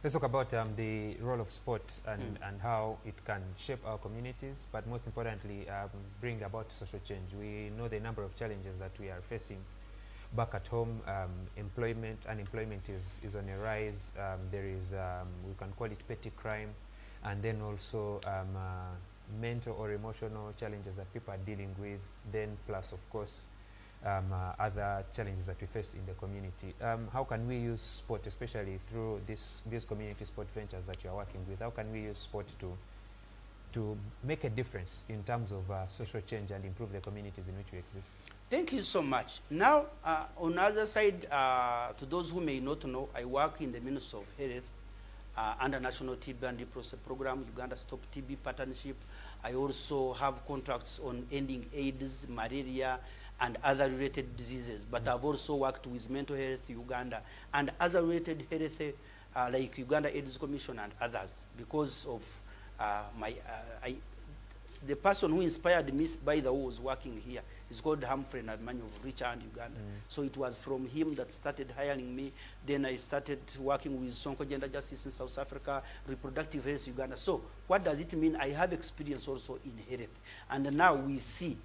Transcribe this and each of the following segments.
Let's talk about the role of sport and how it can shape our communities, but most importantly, bring about social change. We know the number of challenges that we are facing back at home. Unemployment is on a rise. There is, we can call it petty crime, and then also mental or emotional challenges that people are dealing with, then plus, of course, other challenges that we face in the community. How can we use sport, especially through these community sport ventures that you are working with? How can we use sport to make a difference in terms of social change and improve the communities in which we exist? Thank you so much. Now, on the other side, to those who may not know, I work in the Ministry of Health under National TB and Leprosy Program, Uganda Stop TB Partnership. I also have contracts on ending AIDS, malaria, and other related diseases. But I've also worked with Mental Health Uganda and other related health, like Uganda AIDS Commission and others, because of the person who inspired me, by the way, was working here. He's called Humphrey Emmanuel of Richard, Uganda. So it was from him that started hiring me. Then I started working with Sonko Gender Justice in South Africa, Reproductive Health Uganda. So what does it mean? I have experience also in health. And now we see,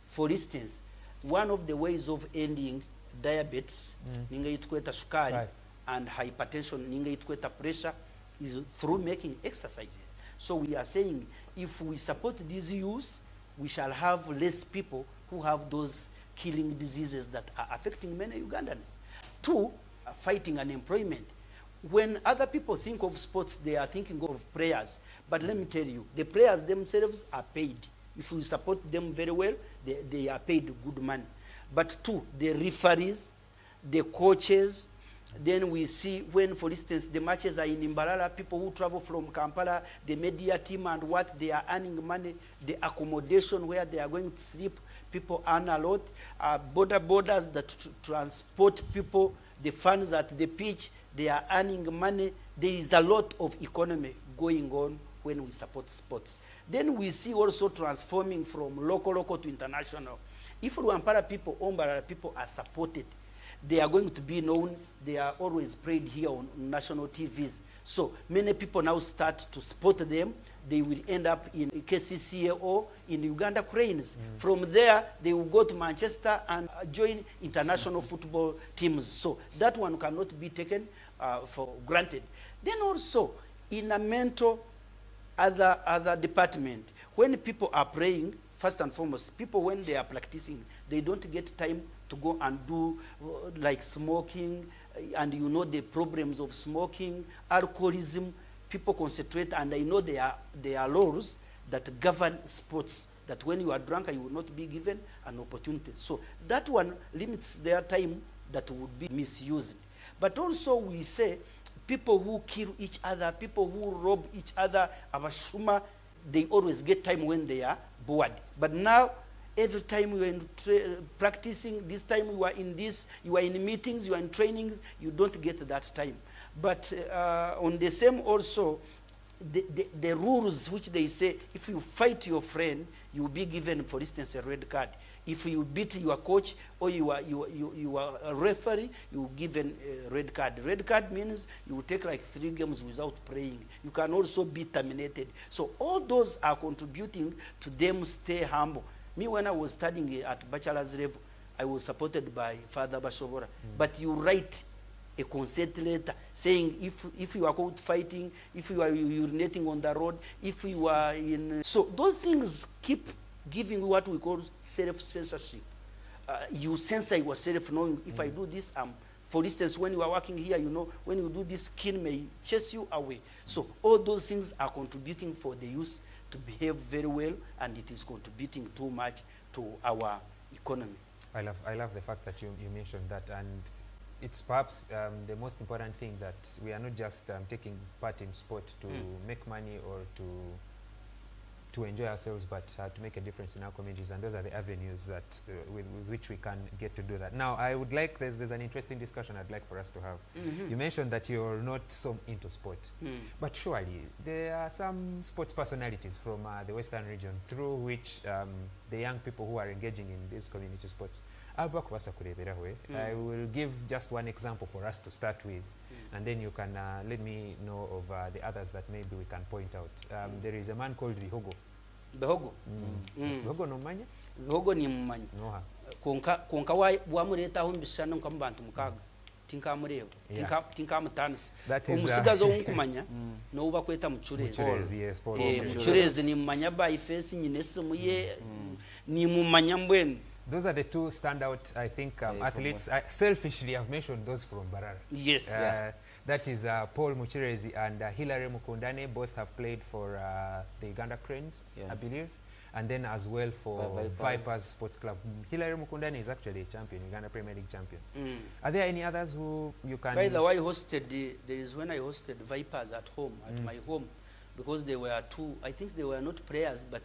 for instance, one of the ways of ending diabetes, ninga itkweta sukari, and hypertension, ninga itkweta pressure, is through making exercises. So we are saying, if we support these youth, we shall have less people who have those killing diseases that are affecting many Ugandans. Two, fighting unemployment. When other people think of sports, they are thinking of players. But let me tell you, the players themselves are paid. If we support them very well, they are paid good money. But two, the referees, the coaches, then we see when, for instance, the matches are in Imbalala, people who travel from Kampala, the media team and what, they are earning money, the accommodation where they are going to sleep, people earn a lot, borders that transport people, the fans at the pitch, they are earning money. There is a lot of economy going on when we support sports. Then we see also transforming from local to international. If Rwampara people, Ombarara people are supported, they are going to be known. They are always played here on national TVs. So many people now start to support them. They will end up in KCCA or in Uganda Cranes. From there, they will go to Manchester and join international football teams. So that one cannot be taken for granted. Then also, in a mental other department, when people are praying, first and foremost, people when they are practicing, they don't get time to go and do like smoking, and you know the problems of smoking, alcoholism. People concentrate, and I know there are laws that govern sports, that when you are drunk, you will not be given an opportunity. So that one limits their time that would be misused. But also we say people who kill each other, people who rob each other, abashuma, they always get time when they are bored. But now, every time you are in practicing, this time you are in this, you are in meetings, you are in trainings, you don't get that time. But on the same also, the rules which they say, if you fight your friend, you will be given, for instance, a red card. If you beat your coach or you are a referee, you will given a red card. Red card means you will take like 3 games without playing. You can also be terminated. So all those are contributing to them stay humble. Me, when I was studying at bachelor's level, I was supported by Father Bashobora. But you write a consent letter saying if you are caught fighting, if you are urinating on the road, if you are in... So those things keep giving what we call self-censorship. You censor yourself knowing if I do this, for instance, when you are working here, you know, when you do this, skin may chase you away. So all those things are contributing for the youth to behave very well, and it is contributing too much to our economy. I love the fact that you mentioned that, and it's perhaps the most important thing, that we are not just taking part in sport to make money or to enjoy ourselves, but to make a difference in our communities, and those are the avenues that with which we can get to do that. Now, I would like, there's an interesting discussion I'd like for us to have. You mentioned that you're not so into sport, but surely there are some sports personalities from the Western region through which the young people who are engaging in these community sports. I will give just one example for us to start with. and then you can let me know of the others that maybe we can point out. There is a man called Bihogo. Bihogo? Bihogo no manya? Bihogo ni mumanya. Noha. Konka wa mureta ho mbishana nkambantu mukaga. Tinka mureba. Tinka mutanisi. Umusigazo wunkumanya no uba kweta mucurezi. Muhereza, yes, Paul. Muhereza ni mumanya by face nyine semuye ni mumanya mbweni. Those are the two standout, I think, athletes. Selfishly, I've mentioned those from Barara. Yes. That is Paul Muhereza and Hilary Mukundane. Both have played for the Uganda Cranes, I believe, and then as well for Vipers Sports Club. Hilary Mukundane is actually a champion, Uganda Premier League champion. Are there any others who you can... By the way, there is when I hosted Vipers at home, at my home, because they were two, I think they were not players, but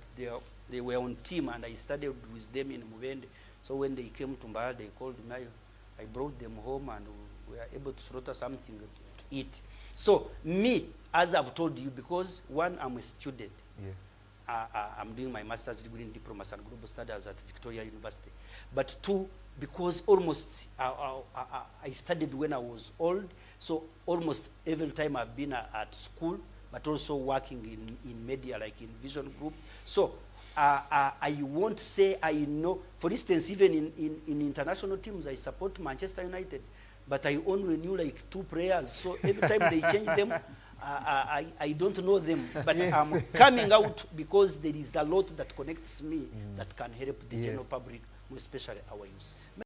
they were on team, and I studied with them in Mubende. So when they came to Mbara, they called me. I brought them home, and we were able to slaughter something to eat. So me, as I've told you, because one, I'm a student. Yes. I'm doing my master's degree in diplomacy and global studies at Victoria University. But two, because almost I studied when I was old, so almost every time I've been at school, but also working in media, like in Vision Group. So I won't say I know. For instance, even in international teams, I support Manchester United, but I only knew like 2 players. So every time they change them, I don't know them. But I'm coming out because there is a lot that connects me that can help the general public, especially our youth.